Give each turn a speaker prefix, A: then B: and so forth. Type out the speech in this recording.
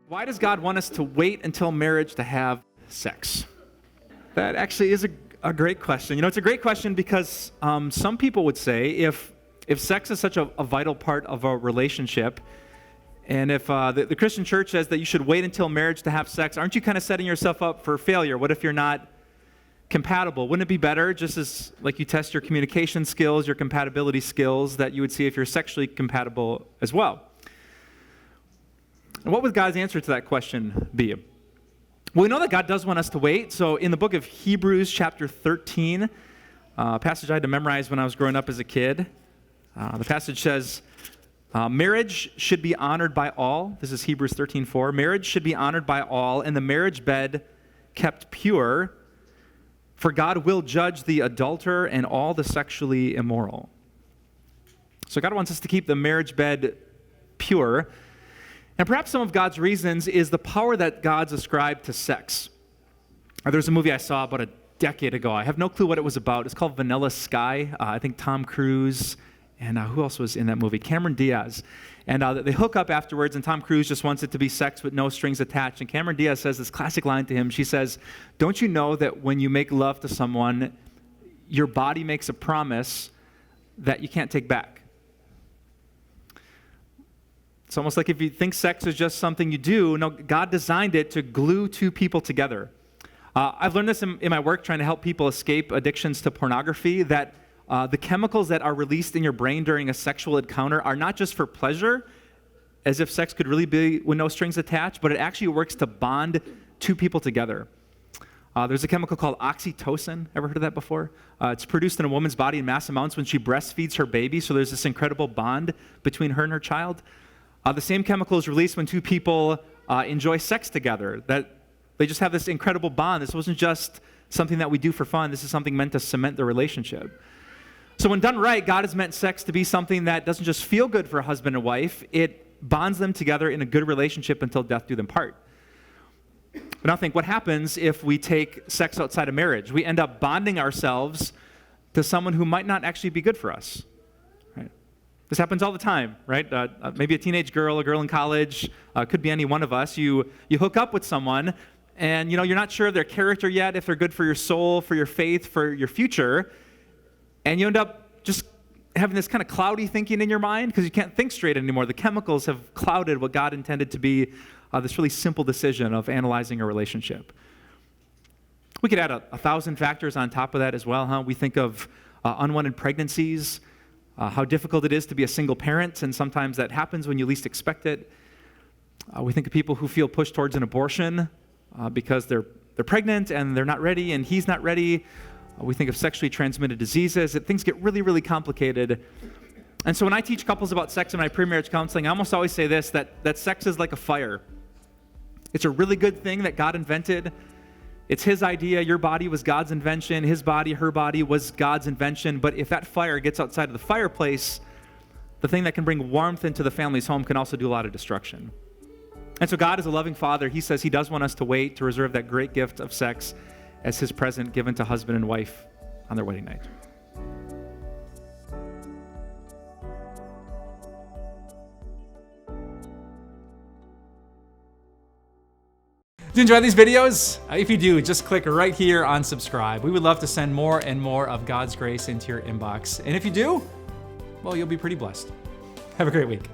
A: Why does God want us to wait until marriage to have sex? That actually is a great question. It's a great question because some people would say if sex is such a vital part of a relationship, and if the Christian church says that you should wait until marriage to have sex, aren't you kind of setting yourself up for failure? What if you're not compatible? Wouldn't it be better, just as like you test your communication skills, your compatibility skills, that you would see if you're sexually compatible as well? And what would God's answer to that question be? Well, we know that God does want us to wait. So in the book of Hebrews chapter 13, a passage I had to memorize when I was growing up as a kid, the passage says, marriage should be honored by all. This is Hebrews 13:4. Marriage should be honored by all, and the marriage bed kept pure, for God will judge the adulterer and all the sexually immoral. So God wants us to keep the marriage bed pure. And perhaps some of God's reasons is the power that God's ascribed to sex. There's a movie I saw about a decade ago. I have no clue what it was about. It's called Vanilla Sky. I think Tom Cruise and who else was in that movie? Cameron Diaz. And they hook up afterwards, and Tom Cruise just wants it to be sex with no strings attached. And Cameron Diaz says this classic line to him. She says, "Don't you know that when you make love to someone, your body makes a promise that you can't take back?" It's almost like if you think sex is just something you do, no, God designed it to glue two people together. I've learned this in my work trying to help people escape addictions to pornography, that the chemicals that are released in your brain during a sexual encounter are not just for pleasure, as if sex could really be with no strings attached, but it actually works to bond two people together. There's a chemical called oxytocin. Ever heard of that before? It's produced in a woman's body in mass amounts when she breastfeeds her baby, so there's this incredible bond between her and her child. The same chemical is released when two people enjoy sex together, that they just have this incredible bond. This wasn't just something that we do for fun. This is something meant to cement the relationship. So when done right, God has meant sex to be something that doesn't just feel good for a husband and wife. It bonds them together in a good relationship until death do them part. But now think, what happens if we take sex outside of marriage? We end up bonding ourselves to someone who might not actually be good for us. This happens all the time, right? Maybe a teenage girl, a girl in college, could be any one of us. You hook up with someone, and you're not sure of their character yet, if they're good for your soul, for your faith, for your future, and you end up just having this kind of cloudy thinking in your mind because you can't think straight anymore. The chemicals have clouded what God intended to be this really simple decision of analyzing a relationship. We could add 1,000 factors on top of that as well, huh? We think of unwanted pregnancies, how difficult it is to be a single parent, and sometimes that happens when you least expect it. We think of people who feel pushed towards an abortion because they're pregnant and they're not ready and he's not ready. We think of sexually transmitted diseases. Things get really, really complicated. And so when I teach couples about sex in my pre-marriage counseling, I almost always say this, that sex is like a fire. It's a really good thing that God invented. It's his idea. Your body was God's invention. His body, her body was God's invention. But if that fire gets outside of the fireplace, the thing that can bring warmth into the family's home can also do a lot of destruction. And so God is a loving father. He says he does want us to wait to reserve that great gift of sex as his present given to husband and wife on their wedding night.
B: Do you enjoy these videos? If you do, just click right here on subscribe. We would love to send more and more of God's grace into your inbox. And if you do, well, you'll be pretty blessed. Have a great week.